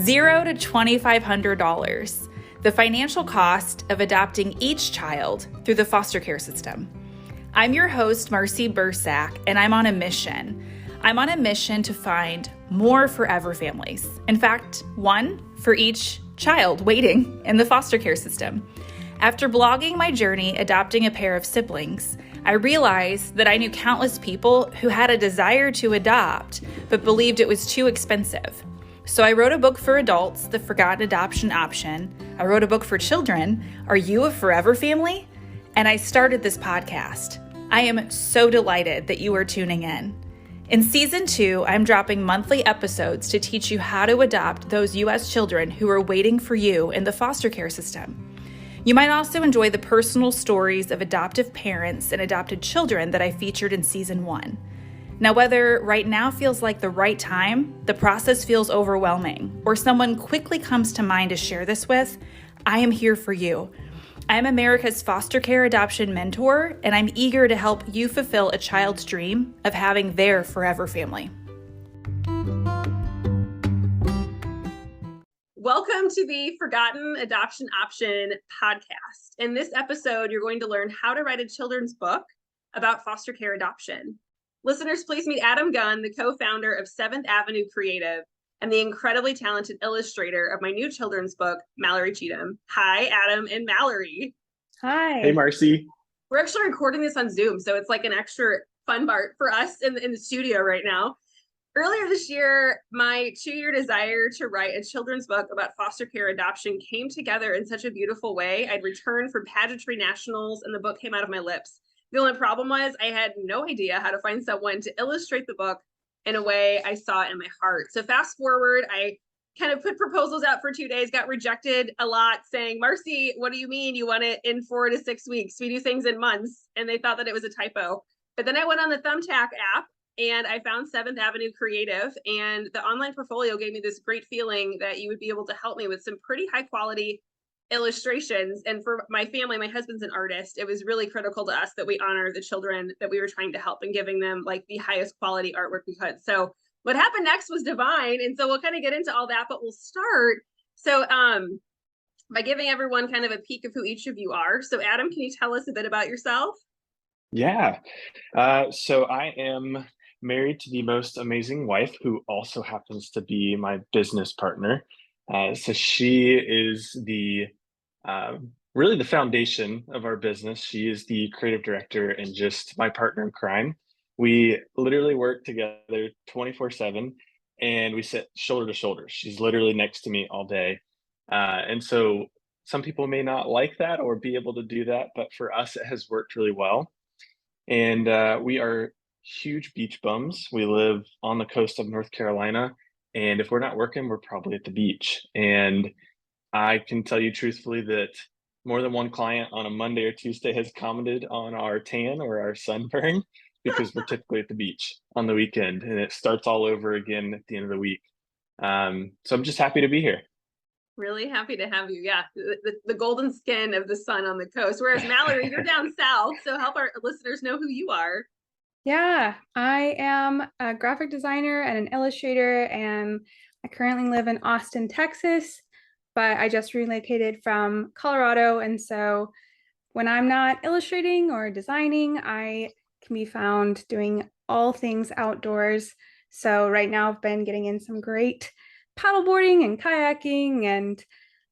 $0 to $2,500, the financial cost of adopting each child through the foster care system. I'm your host, Marcy Bursack, and I'm on a mission. I'm on a mission to find more forever families. In fact, one for each child waiting in the foster care system. After blogging my journey adopting a pair of siblings, I realized that I knew countless people who had a desire to adopt, but believed it was too expensive. So I wrote a book for adults, The Forgotten Adoption Option. I wrote a book for children, Are You a Forever Family? And I started this podcast. I am so delighted that you are tuning in. In Season 2, I'm dropping monthly episodes to teach you how to adopt those U.S. children who are waiting for you in the foster care system. You might also enjoy the personal stories of adoptive parents and adopted children that I featured in Season 1. Now, whether right now feels like the right time, the process feels overwhelming, or someone quickly comes to mind to share this with, I am here for you. I am America's foster care adoption mentor, and I'm eager to help you fulfill a child's dream of having their forever family. Welcome to the Forgotten Adoption Option podcast. In this episode, you're going to learn how to write a children's book about foster care adoption. Listeners, please meet Adam Gunn, the co-founder of 7th Avenue Creative and the incredibly talented illustrator of my new children's book, Mallory Cheatham. Hi, Adam and Mallory. Hi. Hey, Marcy. We're actually recording this on Zoom, so it's like an extra fun part for us in the studio right now. Earlier this year, my 2-year desire to write a children's book about foster care adoption came together in such a beautiful way. I'd returned from pageantry nationals and the book came out of my lips. The only problem was I had no idea how to find someone to illustrate the book in a way I saw it in my heart. So fast forward, I kind of put proposals out for 2 days, got rejected a lot saying, Marcy, what do you mean you want it in 4 to 6 weeks? We do things in months. And they thought that it was a typo. But then I went on the Thumbtack app and I found 7th Avenue Creative, and the online portfolio gave me this great feeling that you would be able to help me with some pretty high quality illustrations. And for my family, my husband's an artist. It was really critical to us that we honor the children that we were trying to help and giving them like the highest quality artwork we could. So what happened next was divine. And so we'll kind of get into all that, but we'll start. So by giving everyone kind of a peek of who each of you are. So Adam, can you tell us a bit about yourself? Yeah. So I am married to the most amazing wife who also happens to be my business partner. So she is the really the foundation of our business. She is the creative director and just my partner in crime. We literally work together 24/7 and we sit shoulder to shoulder. She's literally next to me all day. And so some people may not like that or be able to do that, but for us, it has worked really well. And we are huge beach bums. We live on the coast of North Carolina. And if we're not working, we're probably at the beach. And I can tell you truthfully that more than one client on a Monday or Tuesday has commented on our tan or our sunburn because we're typically at the beach on the weekend and it starts all over again at the end of the week. So I'm just happy to be here. Really happy to have you. Yeah, the golden skin of the sun on the coast. Whereas Mallory, you're down south. So help our listeners know who you are. Yeah, I am a graphic designer and an illustrator, and I currently live in Austin, Texas, but I just relocated from Colorado. And so when I'm not illustrating or designing, I can be found doing all things outdoors. So right now I've been getting in some great paddleboarding and kayaking,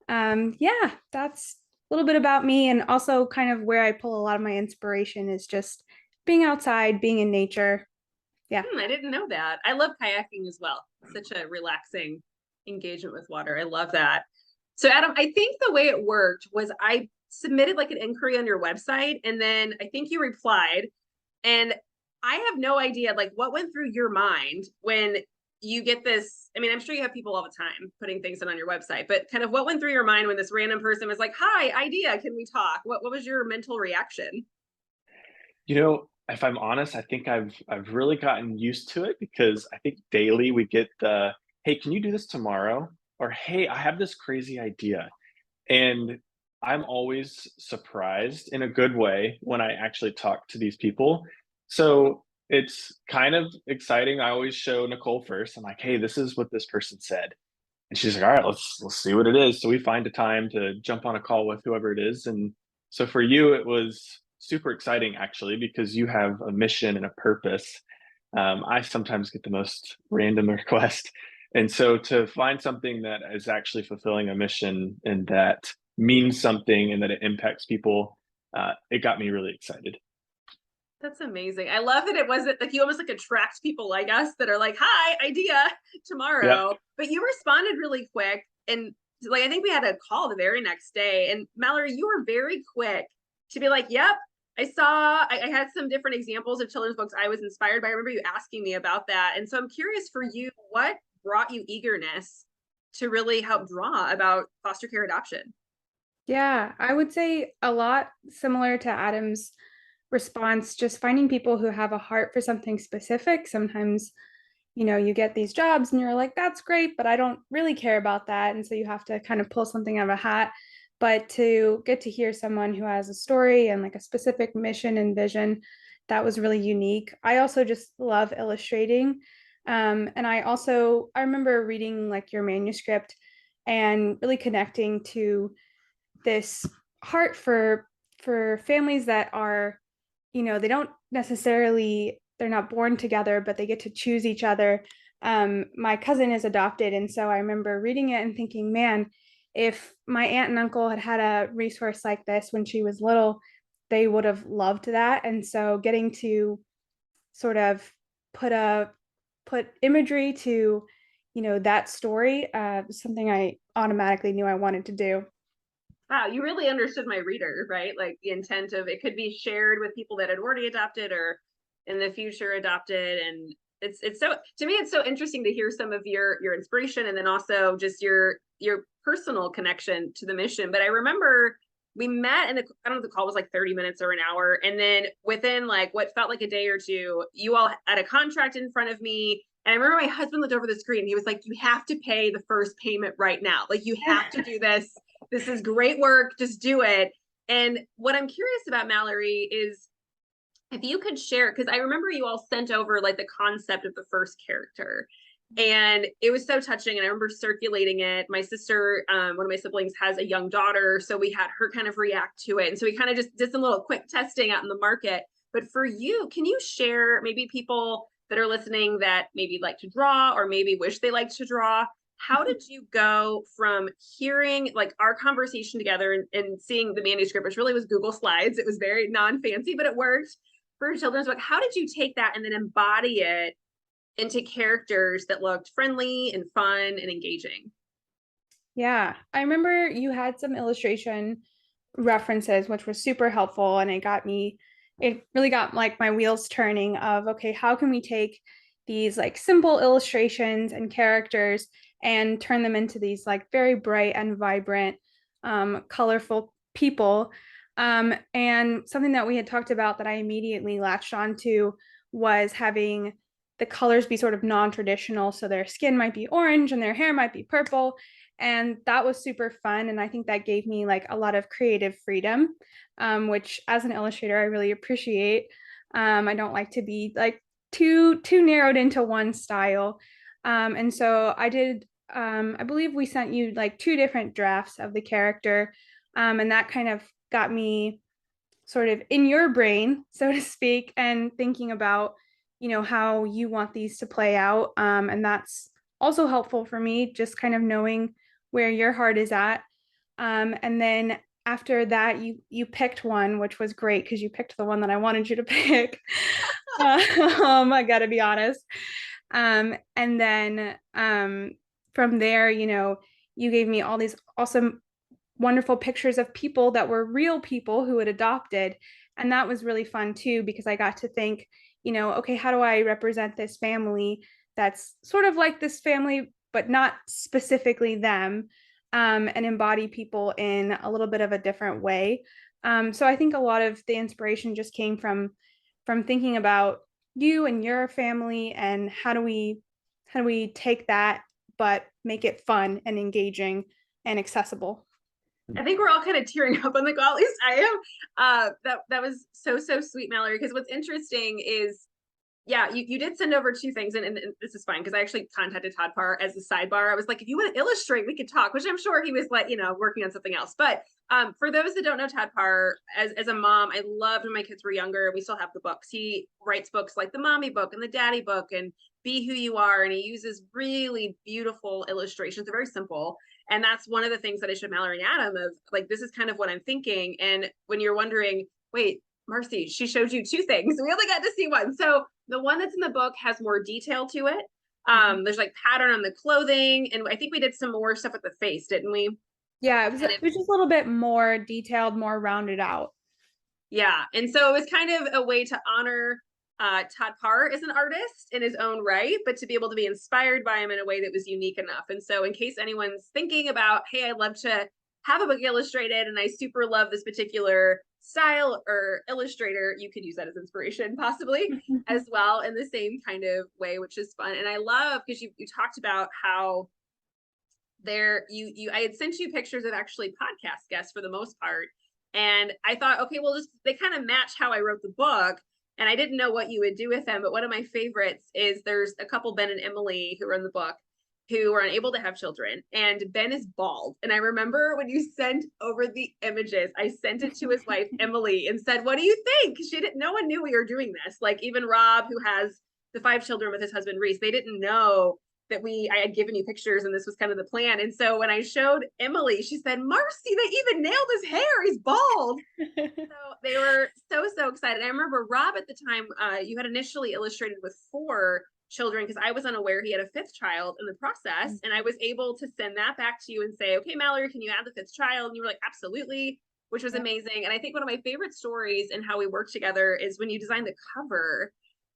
and yeah, that's a little bit about me. And also kind of where I pull a lot of my inspiration is just being outside, being in nature. Yeah. I didn't know that. I love kayaking as well. Such a relaxing engagement with water. I love that. So Adam, I think the way it worked was I submitted like an inquiry on your website, and then I think you replied, and I have no idea like what went through your mind when you get this. I mean, I'm sure you have people all the time putting things in on your website, but kind of what went through your mind when this random person was like, hi, idea, can we talk? What was your mental reaction? You know, if I'm honest, I think I've really gotten used to it because I think daily we get the, hey, can you do this tomorrow? Or hey, I have this crazy idea. And I'm always surprised in a good way when I actually talk to these people. So it's kind of exciting. I always show Nicole first. I'm like, hey, this is what this person said. And she's like, all right, let's see what it is. So we find a time to jump on a call with whoever it is. And so for you, it was super exciting actually, because you have a mission and a purpose. I sometimes get the most random request. And so to find something that is actually fulfilling a mission and that means something and that it impacts people, it got me really excited. That's amazing. I love that it wasn't like you almost like attract people like us that are like, hi, idea Yep. tomorrow. But you responded really quick. And like, I think we had a call the very next day. And Mallory, you were very quick to be like, yep, I had some different examples of children's books I was inspired by. I remember you asking me about that. And so I'm curious for you, what brought you eagerness to really help draw about foster care adoption? Yeah, I would say a lot similar to Adam's response, just finding people who have a heart for something specific. Sometimes, you get these jobs and you're like, that's great, but I don't really care about that. And so you have to kind of pull something out of a hat. But to get to hear someone who has a story and like a specific mission and vision, that was really unique. I also just love illustrating. And I remember reading like your manuscript and really connecting to this heart for families that are, they don't necessarily, they're not born together, but they get to choose each other. My cousin is adopted, and so I remember reading it and thinking, man, if my aunt and uncle had had a resource like this when she was little, they would have loved that. And so getting to sort of put a put imagery to, that story, something I automatically knew I wanted to do. Wow, you really understood my reader, right? Like the intent of it could be shared with people that had already adopted or in the future adopted. And it's so, to me, it's so interesting to hear some of your inspiration and then also just your personal connection to the mission. But I remember we met and I don't know if the call was like 30 minutes or an hour. And then within like what felt like a day or two, you all had a contract in front of me. And I remember my husband looked over the screen. He was like, you have to pay the first payment right now. Like you have to do this. This is great work. Just do it. And what I'm curious about, Mallory, is if you could share, because I remember you all sent over like the concept of the first character. And it was so touching. And I remember circulating it. My sister, one of my siblings, has a young daughter. So we had her kind of react to it. And so we kind of just did some little quick testing out in the market. But for you, can you share maybe people that are listening that maybe like to draw or maybe wish they liked to draw? How did you go from hearing like our conversation together and seeing the manuscript, which really was Google Slides? It was very non-fancy, but it worked for a children's book. How did you take that and then embody it into characters that looked friendly and fun and engaging? Yeah, I remember you had some illustration references, which was super helpful. And it really got like my wheels turning of, okay, how can we take these like simple illustrations and characters and turn them into these like very bright and vibrant, colorful people. And something that we had talked about that I immediately latched onto was having the colors be sort of non-traditional. So their skin might be orange and their hair might be purple. And that was super fun. And I think that gave me like a lot of creative freedom, which as an illustrator, I really appreciate. I don't like to be like too narrowed into one style. And so I did, I believe we sent you like two different drafts of the character. And that kind of got me sort of in your brain, so to speak, and thinking about, how you want these to play out. And that's also helpful for me, just kind of knowing where your heart is at. And then after that, you picked one, which was great because you picked the one that I wanted you to pick. I gotta be honest. And then from there, you gave me all these awesome, wonderful pictures of people that were real people who had adopted. And that was really fun too, because I got to think, okay, how do I represent this family that's sort of like this family, but not specifically them, and embody people in a little bit of a different way. So I think a lot of the inspiration just came from thinking about you and your family and how do we take that but make it fun and engaging and accessible. I think we're all kind of tearing up on the call. At least I am. That was so sweet, Mallory. Because what's interesting is Yeah, you did send over two things, and this is fine because I actually contacted Todd Parr as a sidebar. I was like, if you want to illustrate, we could talk, which I'm sure he was like, working on something else. But for those that don't know Todd Parr, as a mom, I loved when my kids were younger. We still have the books. He writes books like the Mommy Book and the Daddy Book and Be Who You Are, and he uses really beautiful illustrations. They're very simple. And that's one of the things that I showed Mallory and Adam of like, this is kind of what I'm thinking. And when you're wondering, wait, Marcy, she showed you two things. We only got to see one. So the one that's in the book has more detail to it. There's like pattern on the clothing. And I think we did some more stuff with the face, didn't we? Yeah, it was just a little bit more detailed, more rounded out. Yeah. And so it was kind of a way to honor Todd Parr as an artist in his own right, but to be able to be inspired by him in a way that was unique enough. And so in case anyone's thinking about, hey, I'd love to have a book illustrated and I super love this particular style or illustrator, you could use that as inspiration possibly as well in the same kind of way, which is fun. And I love because you talked about how I had sent you pictures of actually podcast guests for the most part. And I thought, okay, well, they kind of match how I wrote the book. And I didn't know what you would do with them. But one of my favorites is there's a couple, Ben and Emily, who are in the book, who were unable to have children. And Ben is bald. And I remember when you sent over the images, I sent it to his wife, Emily, and said, what do you think? No one knew we were doing this. Like even Rob, who has the 5 children with his husband, Reese, they didn't know that I had given you pictures and this was kind of the plan. And so when I showed Emily, she said, Marcy, they even nailed his hair. He's bald. So they were so excited. I remember Rob at the time, you had initially illustrated with 4 children because I was unaware he had a 5th child in the process. And I was able to send that back to you and say, okay, Mallory, can you add the 5th child? And you were like, absolutely, which was amazing. And I think one of my favorite stories and how we worked together is when you designed the cover.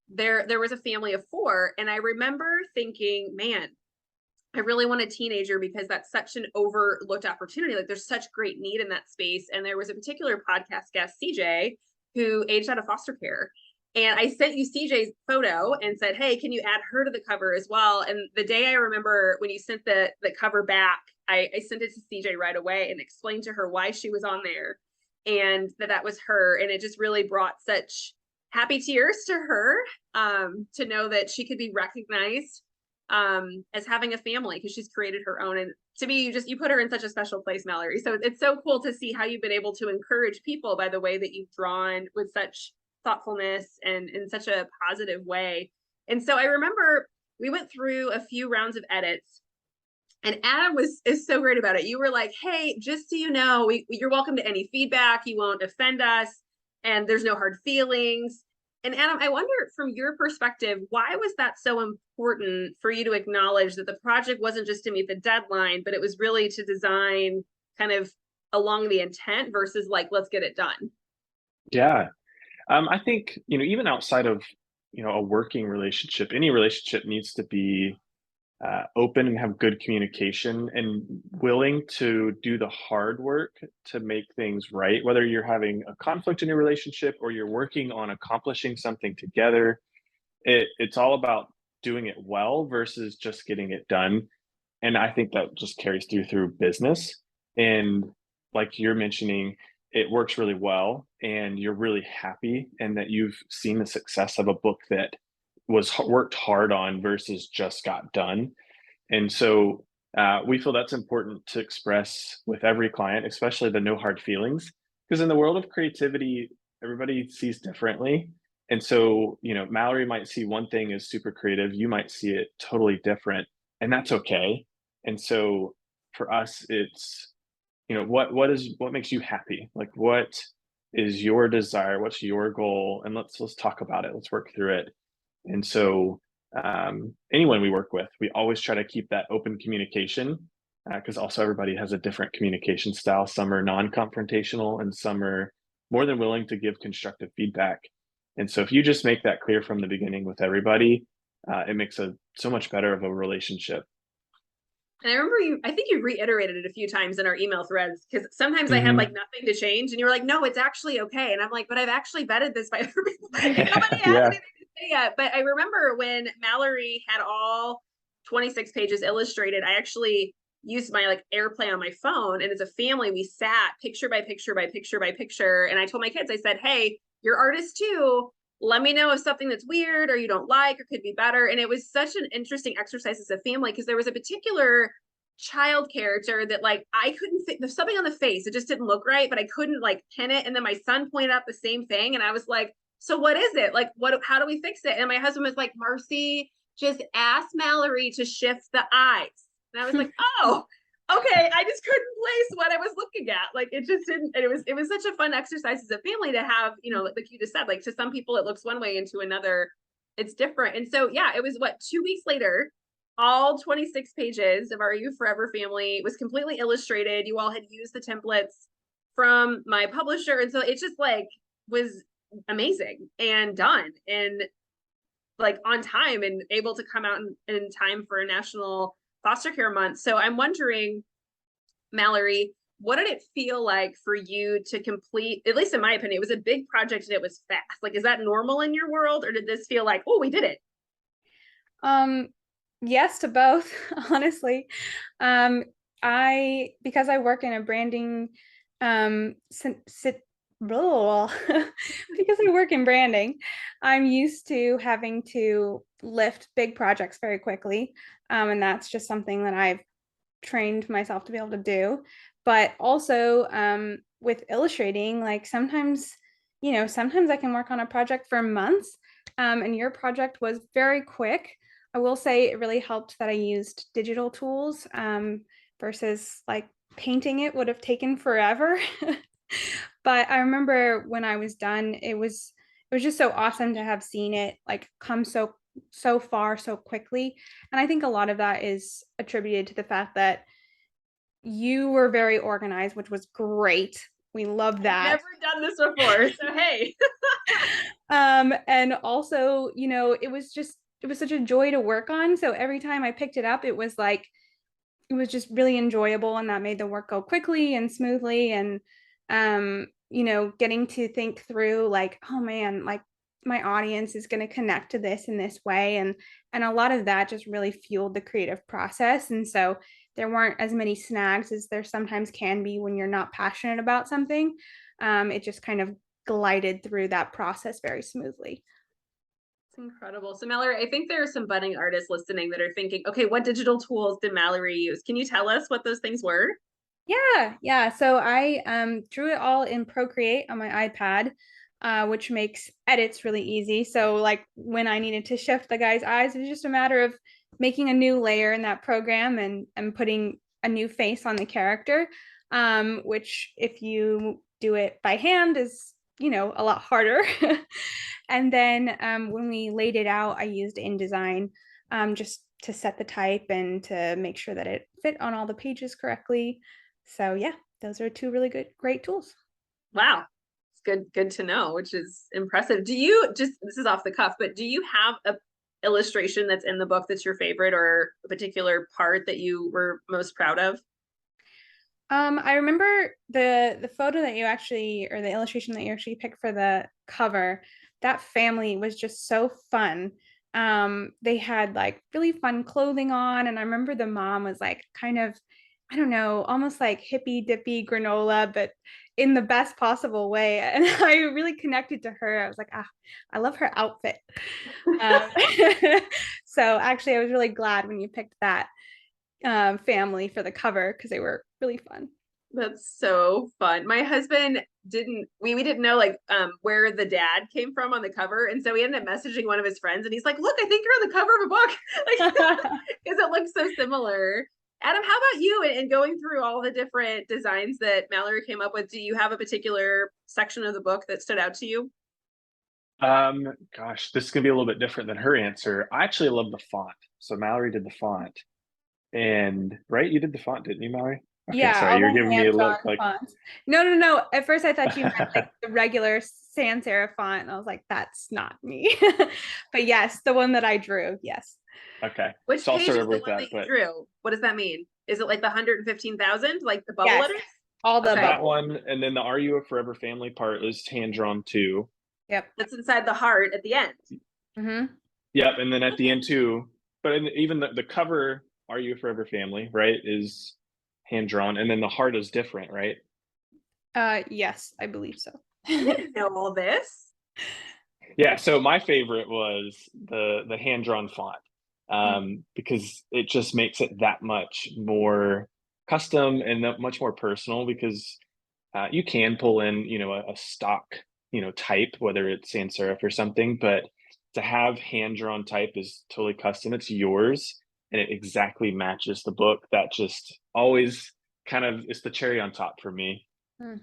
There was a family of 4. And I remember thinking, man, I really want a teenager because that's such an overlooked opportunity. Like there's such great need in that space. And there was a particular podcast guest, CJ, who aged out of foster care. And I sent you CJ's photo and said, hey, can you add her to the cover as well? And the day I remember when you sent the cover back, I sent it to CJ right away and explained to her why she was on there and that was her. And it just really brought such happy tears to her to know that she could be recognized as having a family because she's created her own. And to me, you put her in such a special place, Mallory. So it's so cool to see how you've been able to encourage people by the way that you've drawn with such thoughtfulness and in such a positive way. And so I remember we went through a few rounds of edits and Adam is so great about it. You were like, hey, just so you know, you're welcome to any feedback. You won't offend us. And there's no hard feelings. And Adam, I wonder from your perspective, why was that so important for you to acknowledge that the project wasn't just to meet the deadline, but it was really to design kind of along the intent versus like, let's get it done? Yeah. I think, even outside of, a working relationship, any relationship needs to be open and have good communication and willing to do the hard work to make things right, whether you're having a conflict in your relationship or you're working on accomplishing something together. It's all about doing it well versus just getting it done. And I think that just carries through business. And like you're mentioning, it works really well and you're really happy and that you've seen the success of a book that was worked hard on versus just got done. And so we feel that's important to express with every client, especially the no hard feelings, because in the world of creativity, everybody sees differently. And so, Mallory might see one thing as super creative, you might see it totally different, and that's okay. And so for us, it's, what makes you happy? Like, what is your desire? What's your goal? And let's talk about it. Let's work through it. And so anyone we work with, we always try to keep that open communication because also everybody has a different communication style. Some are non-confrontational and some are more than willing to give constructive feedback. And so if you just make that clear from the beginning with everybody, it makes so much better of a relationship. And I remember I think you reiterated it a few times in our email threads because sometimes I had like nothing to change and you were like, no, it's actually okay. And I'm like, but I've actually vetted this by other people. Nobody has anything to say yet. But I remember when Mallory had all 26 pages illustrated, I actually used my like AirPlay on my phone. And as a family, we sat picture by picture by picture by picture. And I told my kids, I said, hey, you're artists too. let me know if something that's weird or you don't like or could be better. And it was such an interesting exercise as a family because there was a particular child character that like I couldn't there's something on the face, it just didn't look right, but I couldn't like pin it. And then my son pointed out the same thing and I was like, so what is it? Like how do we fix it? And my husband was like, Marcy, just ask Mallory to shift the eyes. And I was like, oh, okay. I just couldn't place what I was looking at. Like it just didn't, and it was such a fun exercise as a family to have, you know, like you just said, like to some people it looks one way and to another it's different. And so yeah, it was what, 2 weeks later, all 26 pages of Are You Forever Family was completely illustrated. You all had used the templates from my publisher. And so it just like was amazing and done and like on time and able to come out in time for a National Foster Care Month. So I'm wondering, Mallory, what did it feel like for you to complete, at least in my opinion, it was a big project and it was fast. Like, is that normal in your world? Or did this feel like, oh, we did it? Yes to both, honestly. Because I work in a branding, because I work in branding, I'm used to having to lift big projects very quickly. And that's just something that I've trained myself to be able to do. But also, with illustrating, like sometimes I can work on a project for months. And your project was very quick. I will say it really helped that I used digital tools, versus like painting it would have taken forever. But I remember when I was done, it was just so awesome to have seen it like come so far so quickly. And I think a lot of that is attributed to the fact that you were very organized, which was great. We love that. Never done this before, so hey. And also, it was such a joy to work on. So every time I picked it up, it was just really enjoyable, and that made the work go quickly and smoothly. And getting to think through like, oh man, like my audience is going to connect to this in this way, and a lot of that just really fueled the creative process. And so there weren't as many snags as there sometimes can be when you're not passionate about something. It just kind of glided through that process very smoothly. It's incredible. So Mallory, I think there are some budding artists listening that are thinking, okay, what digital tools did Mallory use? Can you tell us what those things were? Yeah. So I drew it all in Procreate on my iPad, which makes edits really easy. So like when I needed to shift the guy's eyes, it was just a matter of making a new layer in that program and putting a new face on the character, which if you do it by hand is, a lot harder. And then when we laid it out, I used InDesign, just to set the type and to make sure that it fit on all the pages correctly. So yeah, those are two really great tools. Wow. It's good to know, which is impressive. Do you this is off the cuff, but do you have a illustration that's in the book that's your favorite, or a particular part that you were most proud of? I remember the photo that you actually, or the illustration that you actually picked for the cover. That family was just so fun. They had like really fun clothing on, and I remember the mom was like kind of, I don't know, almost like hippy dippy granola, but in the best possible way. And I really connected to her. I was like, I love her outfit. So actually, I was really glad when you picked that family for the cover, because they were really fun. That's so fun. My husband we didn't know like where the dad came from on the cover, and so we ended up messaging one of his friends and he's like, look, I think you're on the cover of a book, like because it looks so similar. Adam, how about you, and going through all the different designs that Mallory came up with? Do you have a particular section of the book that stood out to you? Gosh, this is gonna be a little bit different than her answer. I actually love the font. So Mallory did the font. And right, you did the font, didn't you, Mallory? Okay, Yeah, sorry, you're giving me a look like fonts. No. At first I thought you meant like the regular sans serif font, and I was like, that's not me. But yes, the one that I drew, yes. okay. Which So I'll page start is over the with one that, that you but drew? What does that mean? Is it like the 115,000, like the bubble Yes, letters? all the Okay. that one, and then the Are You a Forever Family part is hand drawn too. Yep. That's inside the heart at the end. Mm-hmm. Yep, and then at the end too. But even the cover, Are You a Forever Family, right, is hand drawn, and then the heart is different, right? Yes, I believe so. I didn't know all this. Yeah, so my favorite was the hand-drawn font, because it just makes it that much more custom and that much more personal because you can pull in, a stock, type, whether it's sans serif or something, but to have hand-drawn type is totally custom. It's yours and it exactly matches the book. That just always kind of is the cherry on top for me. Mm.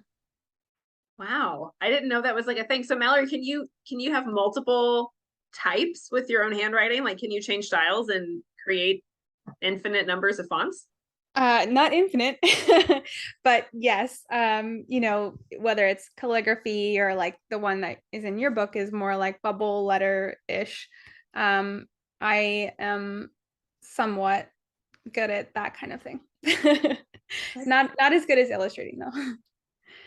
Wow. I didn't know that was like a thing. So Mallory, can you have multiple types with your own handwriting? Like, can you change styles and create infinite numbers of fonts? Not infinite, but yes, whether it's calligraphy or like the one that is in your book is more like bubble letter-ish. I am somewhat good at that kind of thing. Not as good as illustrating though.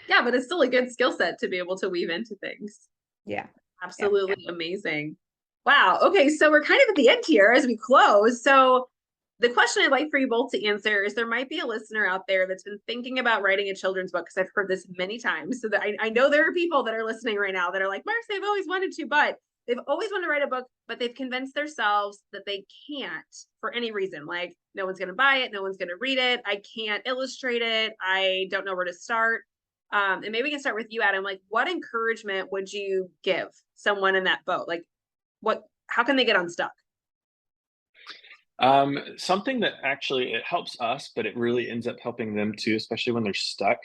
Yeah, but it's still a good skill set to be able to weave into things. Yeah. Absolutely amazing. Wow. Okay, so we're kind of at the end here as we close. So the question I'd like for you both to answer is there might be a listener out there that's been thinking about writing a children's book, because I've heard this many times. So that I know there are people that are listening right now that are like, Marks, they've always wanted to, but they've always wanted to write a book, but they've convinced themselves that they can't for any reason. Like, no one's going to buy it, no one's going to read it, I can't illustrate it, I don't know where to start. And maybe we can start with you, Adam. Like, what encouragement would you give someone in that boat? Like, how can they get unstuck? Something that actually it helps us, but it really ends up helping them too, especially when they're stuck,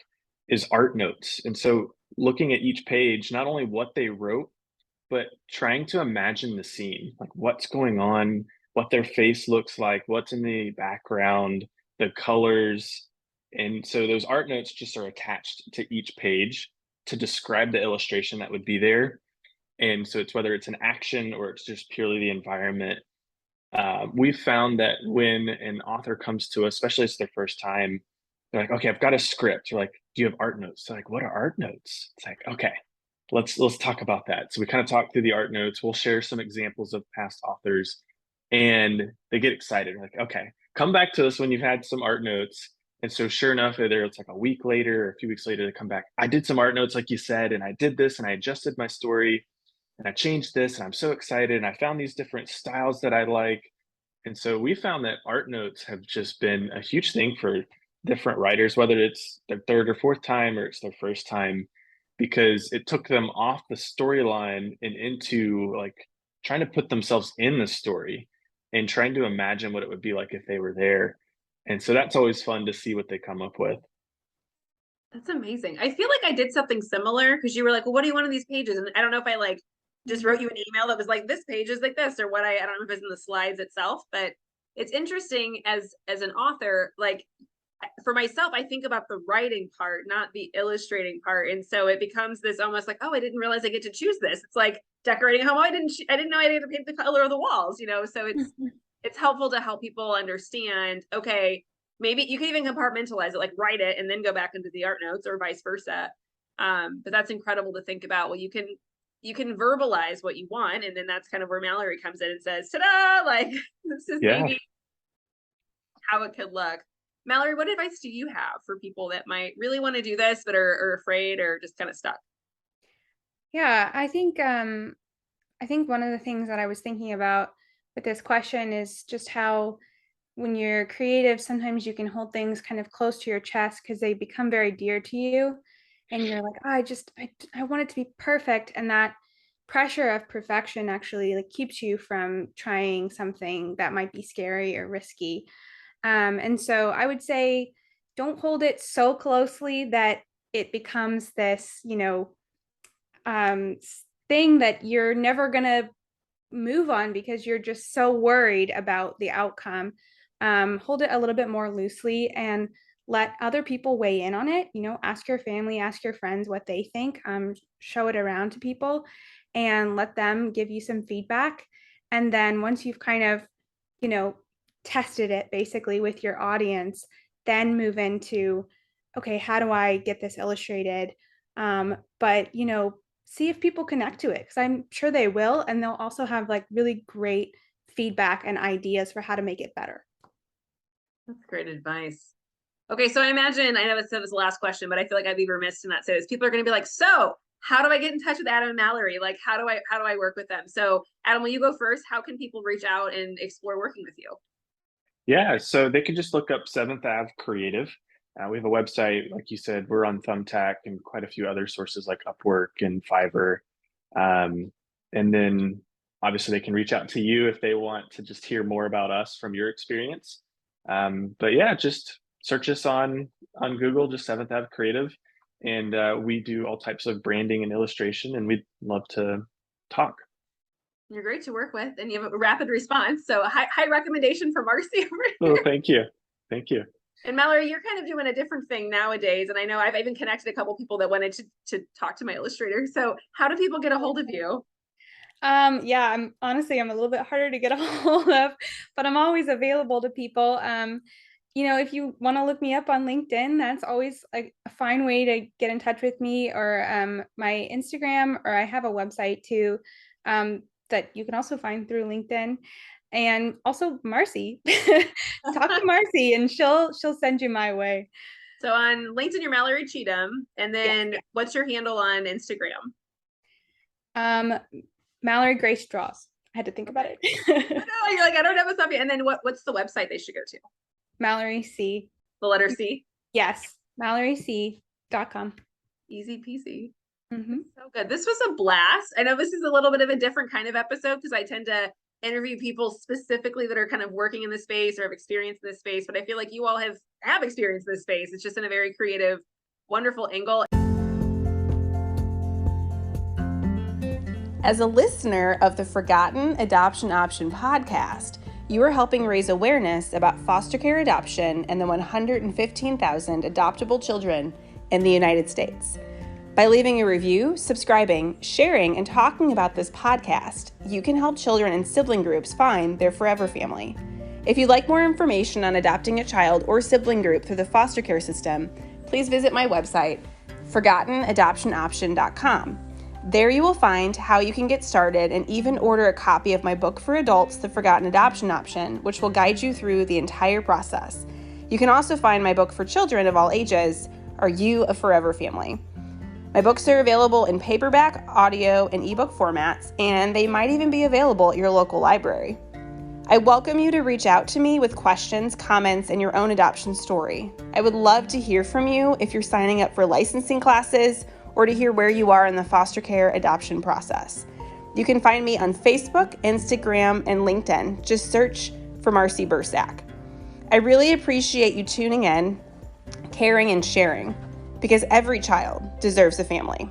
is art notes. And so looking at each page, not only what they wrote, but trying to imagine the scene, like what's going on, what their face looks like, what's in the background, the colors. And so those art notes just are attached to each page to describe the illustration that would be there. And so it's whether it's an action or it's just purely the environment. We've found that when an author comes to us, especially if it's their first time, they're like, "Okay, I've got a script." You're like, "Do you have art notes?" They're like, "What are art notes?" It's like, "Okay, let's talk about that." So we kind of talk through the art notes. We'll share some examples of past authors, and they get excited. Like, "Okay, come back to us when you've had some art notes." And so, sure enough, either it's like a week later or a few weeks later, they come back. I did some art notes, like you said, and I did this, and I adjusted my story, and I changed this, and I'm so excited, and I found these different styles that I like. And so we found that art notes have just been a huge thing for different writers, whether it's their third or fourth time or it's their first time, because it took them off the storyline and into like trying to put themselves in the story and trying to imagine what it would be like if they were there. And so that's always fun to see what they come up with. That's amazing. I feel like I did something similar because you were like, well, what do you want on these pages? And I don't know if I like just wrote you an email that was like, this page is like this, or what I don't know if it's in the slides itself, but it's interesting as an author, like for myself, I think about the writing part, not the illustrating part. And so it becomes this almost like, oh, I didn't realize I get to choose this. It's like decorating a home. I didn't know I had to paint the color of the walls, so it's helpful to help people understand, okay, maybe you can even compartmentalize it, like write it and then go back into the art notes or vice versa. But that's incredible to think about. Well, you can verbalize what you want, and then that's kind of where Mallory comes in and says, ta-da, like this is Yeah. maybe how it could look. Mallory, what advice do you have for people that might really want to do this but are afraid or just kind of stuck? Yeah, I think one of the things that I was thinking about with this question is just how when you're creative, sometimes you can hold things kind of close to your chest because they become very dear to you. And you're like, oh, I want it to be perfect. And that pressure of perfection actually like keeps you from trying something that might be scary or risky. And so I would say don't hold it so closely that it becomes this, um, thing that you're never going to move on because you're just so worried about the outcome. Hold it a little bit more loosely and let other people weigh in on it. Ask your family, ask your friends what they think. Show it around to people and let them give you some feedback. And then once you've kind of, you know, tested it basically with your audience, then move into, okay, how do I get this illustrated? But see if people connect to it because I'm sure they will, and they'll also have like really great feedback and ideas for how to make it better. That's great advice. Okay, so I imagine, I know it's the last question, but I feel like I'd be remiss to not say this. People are going to be like, so how do I get in touch with Adam and Mallory? Like, how do I work with them? So Adam, will you go first? How can people reach out and explore working with you? Yeah, so they can just look up 7th Ave Creative. We have a website, like you said, we're on Thumbtack and quite a few other sources like Upwork and Fiverr. And then obviously they can reach out to you if they want to just hear more about us from your experience. But yeah, just search us on Google, just 7th Ave Creative. And we do all types of branding and illustration, and we'd love to talk. You're great to work with, and you have a rapid response. So high recommendation for Marcy over Oh, here. thank you. Thank you. And Mallory, you're kind of doing a different thing nowadays. And I know I've even connected a couple people that wanted to talk to my illustrator. So how do people get a hold of you? Yeah, I'm a little bit harder to get a hold of, but I'm always available to people. If you want to look me up on LinkedIn, that's always like a fine way to get in touch with me, or my Instagram, or I have a website too, that you can also find through LinkedIn. And also Marcy, talk to Marcy and she'll send you my way. So on LinkedIn, you're Mallory Cheatham. And then What's your handle on Instagram? Mallory Grace Draws. I had to think about it. No, you're like, I don't have a subject. And then what's the website they should go to? Mallory C. The letter C? Yes, malloryc.com. Easy peasy. Mm-hmm. So good. This was a blast. I know this is a little bit of a different kind of episode because I tend to interview people specifically that are kind of working in this space or have experience in this space, but I feel like you all have experience in this space. It's just in a very creative, wonderful angle. As a listener of the Forgotten Adoption Option podcast, you are helping raise awareness about foster care adoption and the 115,000 adoptable children in the United States. By leaving a review, subscribing, sharing, and talking about this podcast, you can help children and sibling groups find their forever family. If you'd like more information on adopting a child or sibling group through the foster care system, please visit my website, forgottenadoptionoption.com. There you will find how you can get started and even order a copy of my book for adults, The Forgotten Adoption Option, which will guide you through the entire process. You can also find my book for children of all ages, Are You a Forever Family? My books are available in paperback, audio, and ebook formats, and they might even be available at your local library. I welcome you to reach out to me with questions, comments, and your own adoption story. I would love to hear from you if you're signing up for licensing classes or to hear where you are in the foster care adoption process. You can find me on Facebook, Instagram, and LinkedIn. Just search for Marcy Bursack. I really appreciate you tuning in, caring, and sharing, because every child deserves a family.